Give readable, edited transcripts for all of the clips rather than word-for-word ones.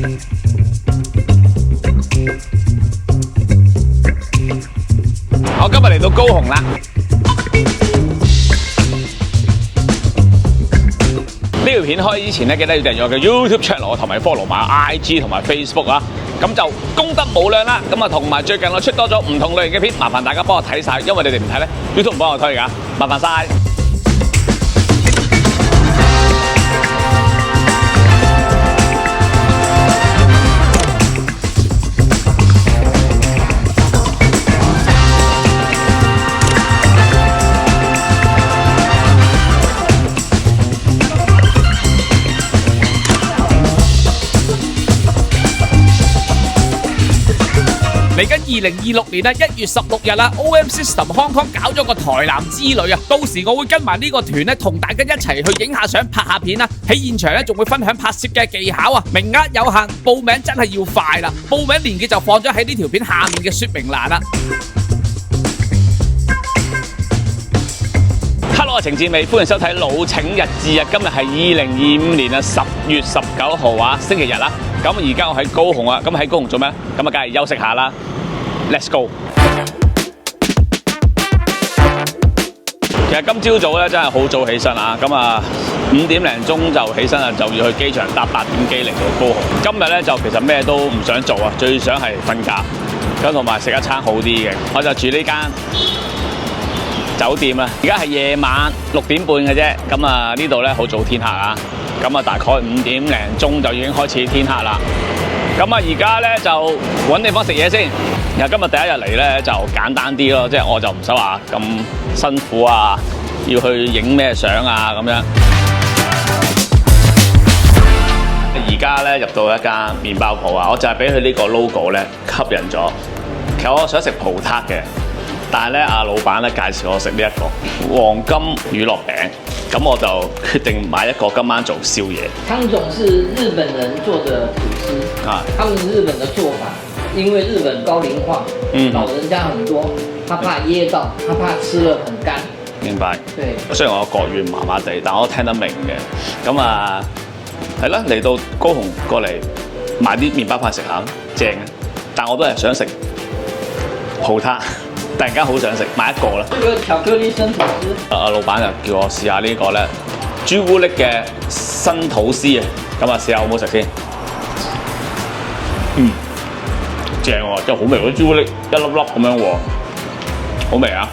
我今日嚟到高雄啦。呢條片開之前咧，記得要訂閱我嘅 YouTube channel 同埋 follow 埋 IG 同埋 Facebook 啊，咁就功德無量啦。咁啊，同埋最近我出多咗唔同類型嘅片，麻煩大家幫我睇晒，因為你哋唔睇咧 ，YouTube 唔幫我推㗎，麻煩晒。嚟緊2026年1月16日啦 ，OM System Hong Kong 搞咗個台南之旅啊！到時我會跟埋呢個團咧，同大家一齊去影下相、拍下片啦。喺現場咧，仲會分享拍攝嘅技巧啊！名額有限，報名真係要快啦！報名連結就放咗喺呢條片下面嘅說明欄啦。Hello， 我係程志美，歡迎收睇《老請日誌》啊！今日係2025年10月19號啊，星期日啦。咁而家我喺高雄啊，咁喺高雄做咩？咁啊，梗係休息下啦。Let's go！ 其實今朝早咧真係好早起身啊，咁啊5點零鐘就起身啊，就要去機場搭8點機嚟到高雄。今日咧就其實咩都唔想做啊，最想係瞓覺，咁同埋食一餐好啲嘅。我就住呢間酒店啊，而家係夜晚6點半嘅啫。咁啊呢度咧好早天黑啊，咁啊大概5點零鐘就已經開始天黑啦。咁啊而家咧就揾地方食嘢先。然後今日第一日嚟咧就簡單啲咯，即係我就唔使話咁辛苦啊，要去影咩相啊咁樣。而家咧入到一間麵包鋪啊，我就係俾佢呢個 logo 咧吸引咗。其實我想食葡撻嘅，但係咧阿老闆咧介紹我食呢一個黃金乳酪餅，咁我就決定買一個今晚做宵夜。湯總是日本人做的吐司啊，他們日本的做法。因為日本高齡化，老人家很多，他怕噎到，他怕吃了很乾。明白。對。雖然我國語麻麻地，但我都聽得明嘅。咁啊，係啦，嚟到高雄過嚟買啲麵包飯食下，正啊！但我都係想食葡撻，突然間好想食，買一個啦。呢個巧克力生吐司。老闆就叫我試下呢個咧，朱古力嘅新吐司啊！咁啊，試下好唔好食先？正喎，真係好味嗰啲朱古力一粒粒咁樣喎，好味啊！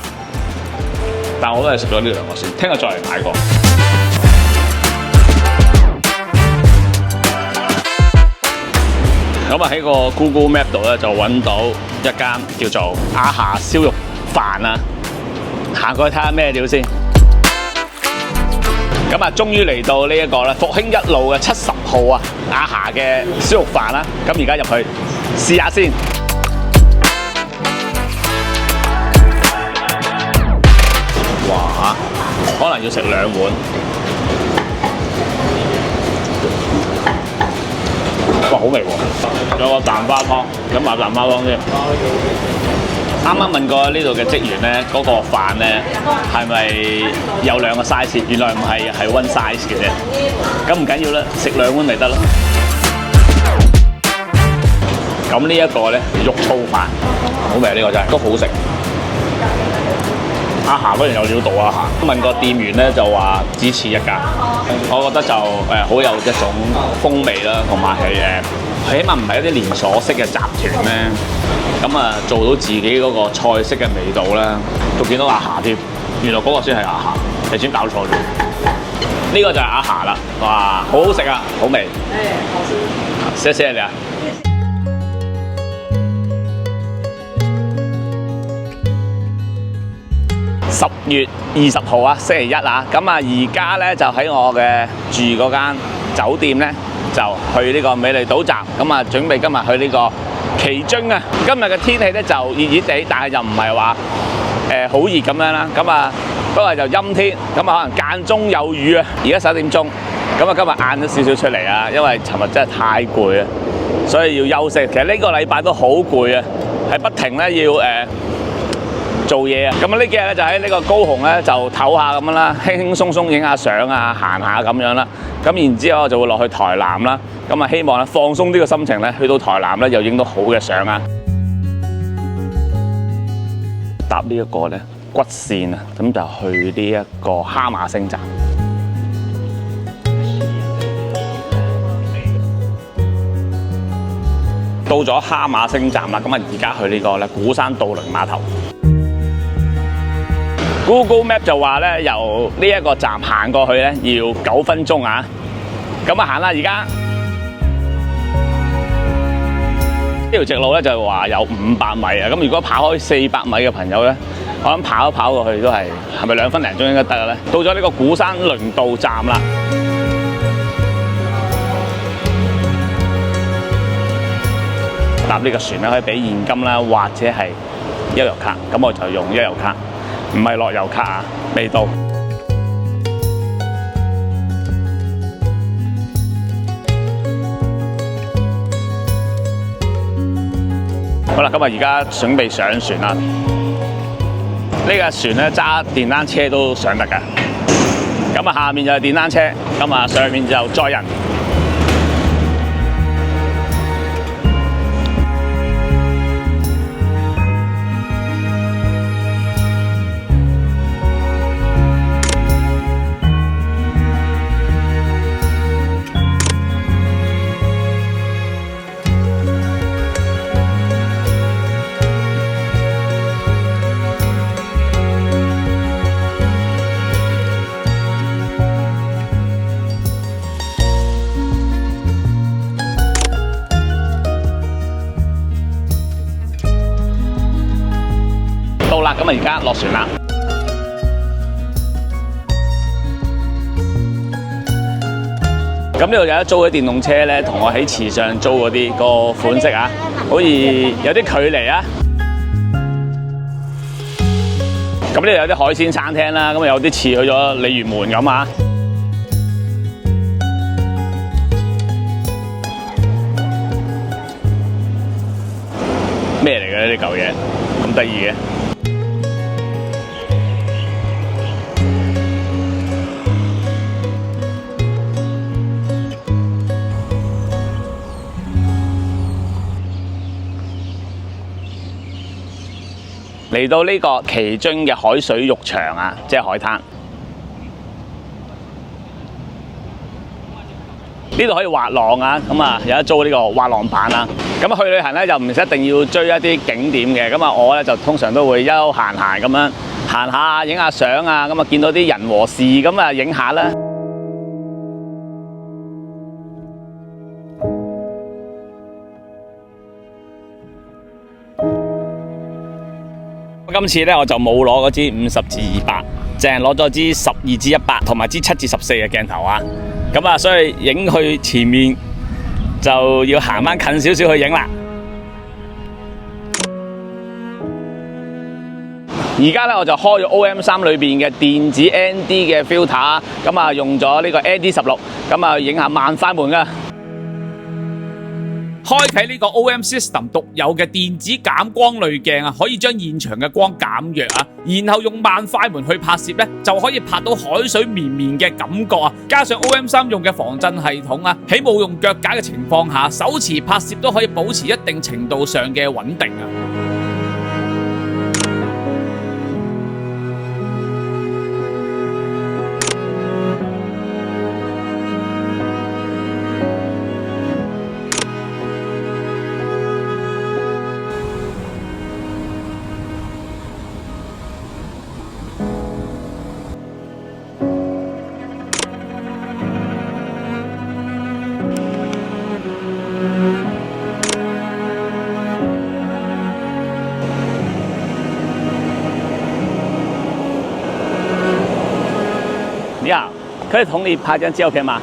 但我都係食咗呢兩個先，聽日再嚟買過。咁啊喺個 Google Map 度咧就揾到一間叫做阿霞燒肉飯啊，行過去睇下咩料先。咁啊，終於嚟到呢一個咧復興1路嘅70號啊，阿霞嘅燒肉飯啦。咁而家入去試下先。哇！可能要食2碗。哇，好味喎！有個蛋花湯，飲下蛋花湯先。啱啱問過呢度嘅職員咧，嗰個飯咧係咪有2個 size？ 原來唔係，係 one size 嘅啫。咁唔緊要啦，食2碗咪得咯。咁呢一個咧肉燥飯，好味，呢個真係都好食。阿霞嗰邊有料到阿霞，問個店員咧就話只此一家，我覺得就好有一種風味啦，同埋係佢起碼唔係一啲連鎖式嘅集團咧，咁啊做到自己嗰個菜式嘅味道啦，仲見到阿霞添，原來嗰個先係阿霞，你先搞錯咗。呢個就係阿霞啦，哇，好好食啊，好味。好吃。謝謝你啊。10月20號啊，星期一啊，咁啊而家咧就喺我嘅住嗰間酒店咧，就去呢個美麗島站，咁啊準備今日去呢個旗津啊。今日嘅天氣咧就熱熱地，但係就唔係話好熱咁樣啦。咁啊不過就陰天，咁啊可能間中有雨啊。而家11點鐘，咁啊今日晏咗少少出嚟啊，因為尋日真係太攰啊，所以要休息。其實呢個禮拜都好攰啊，係不停咧要做嘢啊。咁啊呢幾日咧就喺呢個高雄咧就唞下咁樣啦，輕輕鬆鬆影下相啊，行下咁樣啦。咁然之後我就會落去台南啦。咁啊希望咧放鬆啲個心情咧，去到台南咧又影到好嘅相啊。搭呢一個咧骨線啊，咁就去呢一個哈馬星站。到咗哈馬星站啦，咁啊而家去呢個咧鼓山渡輪碼頭。Google Map 就話咧由呢一個站行過去咧要9分鐘啊。咁啊行啦，而家呢條直路咧就話有500米啊。咁如果跑開400米嘅朋友咧，我諗跑一跑過去都係咪2分零鐘應該得嘅咧？到咗呢個鼓山輪渡站啦。搭呢個船咧可以俾現金啦，或者係悠遊卡，咁我就用悠遊卡，唔係樂悠卡啊，未到。好啦，咁啊而家準備上船啦。呢個船咧揸電單車都上得㗎。咁啊下面就係電單車，咁啊上面就載人。到啦，咁啊而家落船啦。咁呢度有得租嘅電動車咧，同我喺池上租嗰啲個款式啊，好似有啲距離啊。咁呢度有啲海鮮餐廳啦，咁有啲似去咗鯉魚門咁啊。咩嚟嘅呢啲舊嘢？咁得意嘅。嚟到呢個旗津嘅海水浴場啊，即係海灘。呢度可以滑浪啊，咁啊有得租呢個滑浪板啊。咁去旅行咧就唔一定要追一啲景點嘅，咁啊我咧就通常都會休閒閒咁樣行下，影下相啊，咁啊見到啲人和事咁啊影下啦。今次咧我就冇攞嗰支50至200，淨係攞咗支12至100同埋支7至14嘅鏡頭啊。咁啊，所以影去前面就要行翻近少少去影啦。而家咧我就開咗 OM3裏邊嘅電子 ND 嘅 filter， 咁啊用咗呢個 ND16， 咁啊影下慢快門噶。開啟呢個 OM System 獨有嘅電子減光濾鏡啊，可以將現場嘅光減弱啊，然後用慢快門去拍攝咧，就可以拍到海水綿綿嘅感覺啊！加上 OM3 用嘅防震系統啊，喺冇用腳架嘅情況下，手持拍攝都可以保持一定程度上嘅穩定啊！你好，可以同你拍張照片嗎？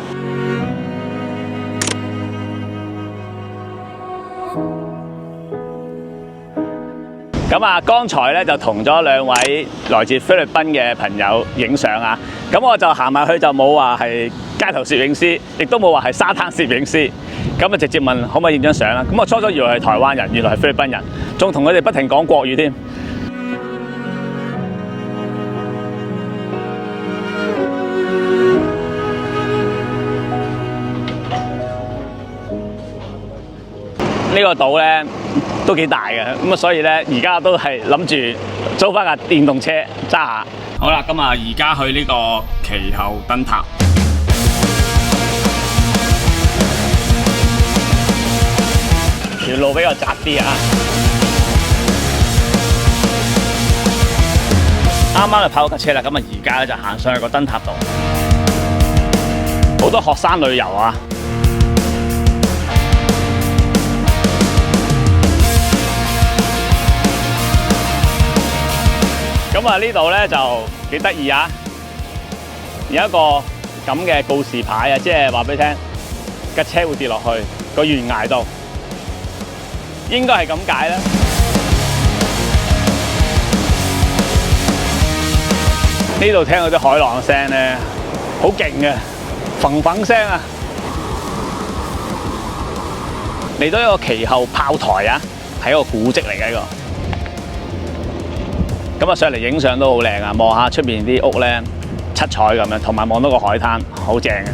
咁啊，剛才咧就同咗2位來自菲律賓嘅朋友影相啊。咁我就行埋去就冇話係街頭攝影師，亦都冇話係沙灘攝影師。咁啊，直接問可唔可以影張相啦？咁我初初以為係台灣人，原來係菲律賓人，仲同佢哋不停講國語添。呢個島咧都幾大嘅，咁啊所以咧而家都係諗住租翻架電動車揸下。好啦，咁啊而家去呢個其後燈塔。條路比較窄啲啊！啱啱就跑咗架車啦，咁啊而家咧就行上去個燈塔度，好多學生旅遊啊！咁啊呢度咧就幾得意啊！有一個咁嘅告示牌啊，即係話俾你聽，架車會跌落去個懸崖度。應該係咁解啦。呢度聽到啲海浪聲咧，好勁嘅，嘭嘭聲啊！嚟到一個其後炮台啊，係一個古蹟嚟嘅呢個。咁啊上嚟影相都好靚啊，望下出邊啲屋咧，七彩咁樣，同埋望到個海灘，好正嘅。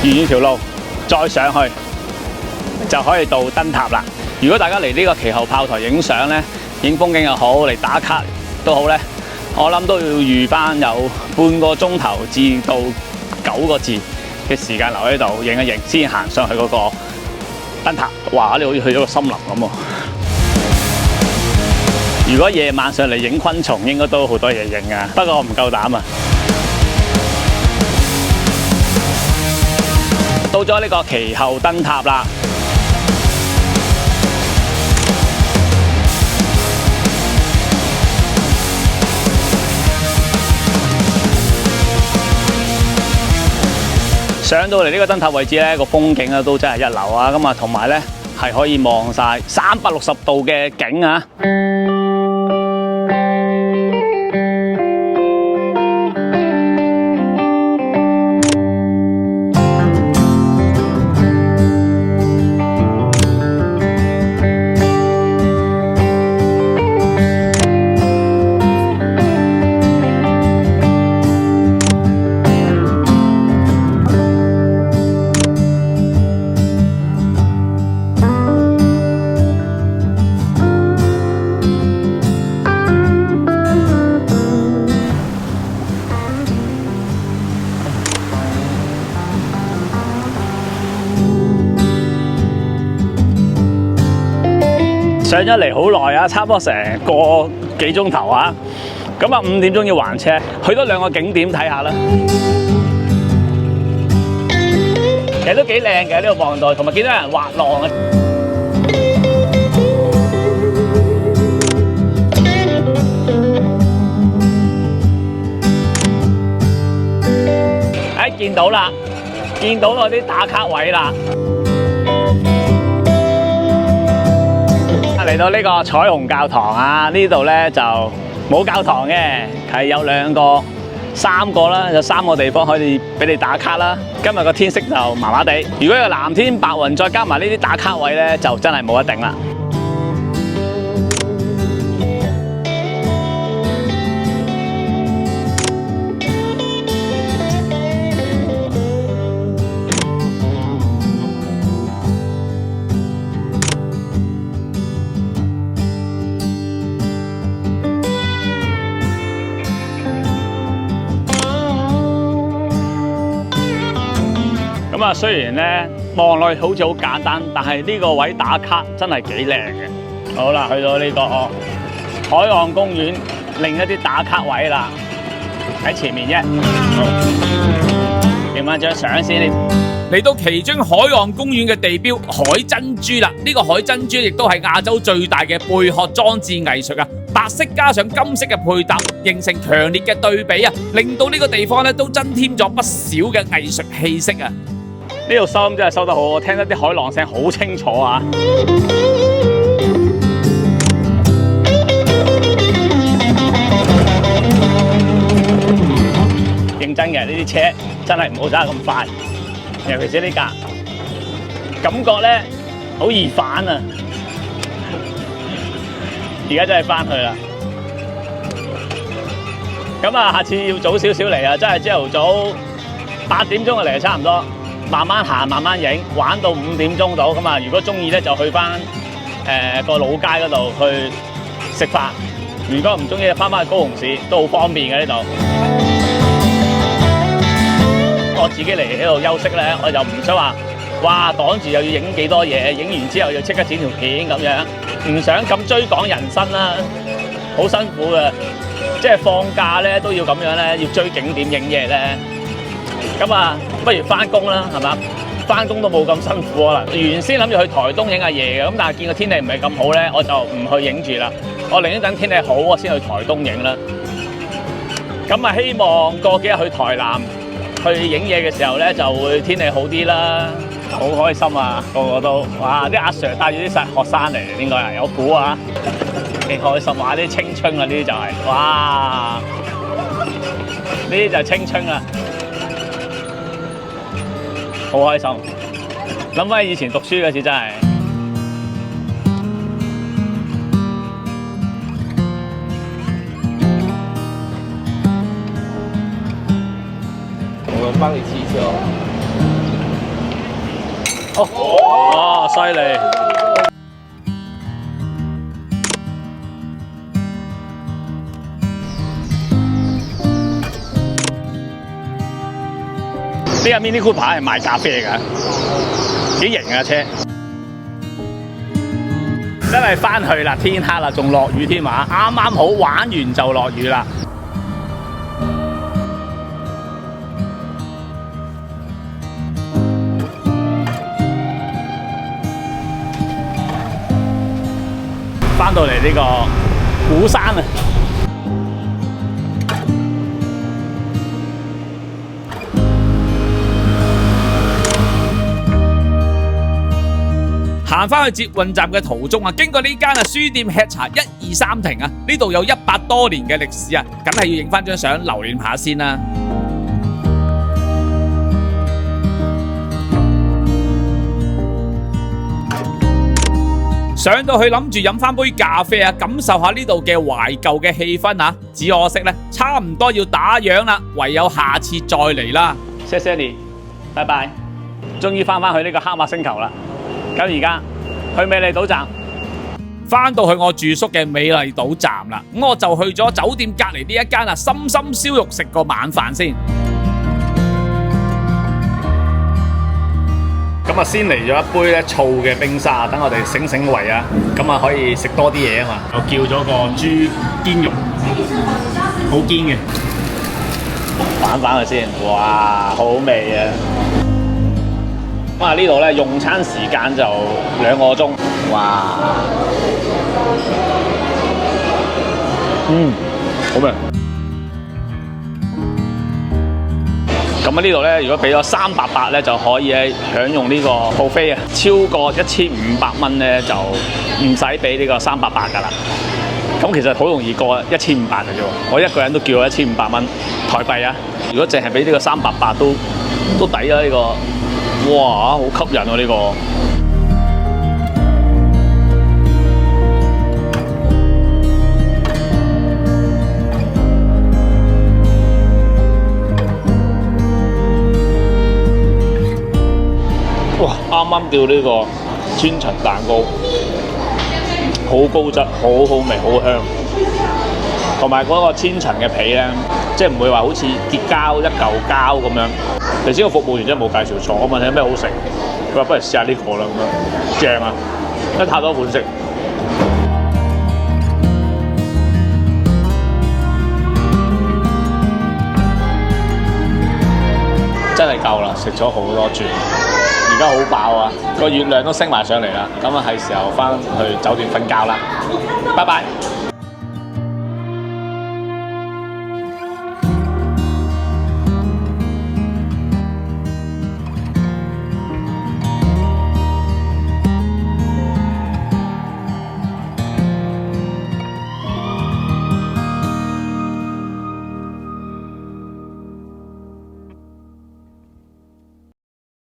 沿住條路再上去就可以到燈塔啦。如果大家嚟呢個其後炮台影相咧，影風景又好，嚟打卡都好咧，我諗都要預翻有半個鐘頭至到9個字嘅時間留喺度影一影，先行上去嗰個燈塔。哇！你好似去咗個森林咁喎。如果夜晚上嚟影昆蟲，應該都好多嘢影啊，不過我唔夠膽啊。到咗呢個其後燈塔啦，上到嚟呢個燈塔位置咧，個風景咧都真係一流啊！咁啊，同埋咧係可以望晒360度嘅景啊！上咗嚟好耐啊，差唔多成個幾鐘頭啊！咁啊5點鐘要還車，去多2個景點睇下啦。其實都幾靚嘅呢個望台，同埋見到有人滑浪啊！見到啦，見到嗰啲打卡位啦。嚟到呢個彩虹教堂啊，呢度咧就冇教堂嘅，係有3個啦，有3個地方可以俾你打卡啦。今日個天色就麻麻地，如果有藍天白雲，再加埋呢啲打卡位咧，就真係冇得頂啦。啊，雖然咧望落去好似好簡單，但係呢個位打卡真係幾靚嘅。好啦，去到呢個海岸公園另一啲打卡位啦，喺前面啫。影翻張相先。嚟到其中海岸公園嘅地標海珍珠啦，呢個海珍珠亦都係亞洲最大嘅貝殼裝置藝術啊！白色加上金色嘅配搭，形成強烈嘅對比啊，令到呢個地方咧都增添咗不少嘅藝術氣息啊！呢度收音真係收得好，我聽得啲海浪聲好清楚啊！認真嘅，呢啲車真係唔好揸咁快。尤其是呢架，感覺咧好易反啊！而家真係翻去啦。咁啊，下次要早少少嚟啊！真係朝頭早8點鐘就嚟，差唔多。慢慢行，慢慢影，玩到5點鐘到。咁啊，如果中意咧，就去翻個老街嗰度去食飯。如果唔中意，翻返去高雄市都好方便嘅呢度。我自己嚟呢度休息咧，我就唔想話，哇趕住又要影幾多嘢，影完之後要即刻剪條片咁樣，唔想咁追趕人生啦，好辛苦嘅。即係放假咧都要咁樣咧，要追景點影嘢咧。咁啊，不如翻工啦，係嘛？翻工都冇咁辛苦啦。原先諗住去台東影下嘢嘅，咁但係見個天氣唔係咁好咧，我就唔去影住啦。我寧願等天氣好，我先去台東影啦。咁啊，希望過幾日去台南去影嘢嘅時候咧，就會天氣好啲啦。好開心啊，個個都哇！啲阿 Sir 帶住啲細學生嚟，應該係有估啊，幾開心啊！啲青春啊，呢啲就係哇！呢啲就係青春啊！好開心，諗翻以前讀書嗰時真係。我幫你氣球。哦，犀利！呢架 Mini Cooper 係賣咖啡㗎，幾型啊車！真係返去啦，天黑啦，仲落雨添啊！啱啱好玩完就落雨啦。返到嚟呢個鼓山啊！行翻去捷運站嘅途中啊，經過呢間書店吃茶1、2、3亭啊，呢度有100多年嘅歷史啊，梗係要影翻張相留念下先啦。上到去諗住飲翻杯咖啡啊，感受下呢度嘅懷舊嘅氣氛啊，只可惜咧，差唔多要打烊啦，唯有下次再嚟啦。謝謝你，拜拜。終於翻去呢個黑馬星球啦。咁而家去美麗島站，翻到去我住宿嘅美麗島站啦，咁我就去咗酒店隔籬呢一間心心燒肉食個晚飯先。咁啊先嚟咗一杯咧醋嘅冰沙，等我哋醒醒胃啊！咁啊可以食多啲嘢啊嘛。我叫咗個豬肩肉，好堅嘅，反佢先，哇，好味啊！咁啊呢度咧用餐時間就2個鐘，哇！好味。咁啊呢度咧，如果俾咗380咧，就可以享用呢個 buffet啊，超過1500蚊咧就唔使俾呢個380噶啦。咁其實好容易過1500嘅啫喎，我一個人都叫咗1500蚊台幣啊！如果淨係俾呢個380都抵啊呢個。哇，好吸引啊呢個！哇，啱啱叫呢個千層蛋糕，好高質，好好味，好香。同埋嗰個千層嘅皮咧，即係唔會話好似結膠一嚿膠咁樣。頭先個服務員真係冇介紹錯，我問佢有咩好食，佢話不如試下呢個啦咁樣，正啊！因為太多款式。真係夠啦，食咗好多轉，而家好飽啊，個月亮都升埋上嚟啦，咁啊係時候翻去酒店瞓覺啦，拜拜。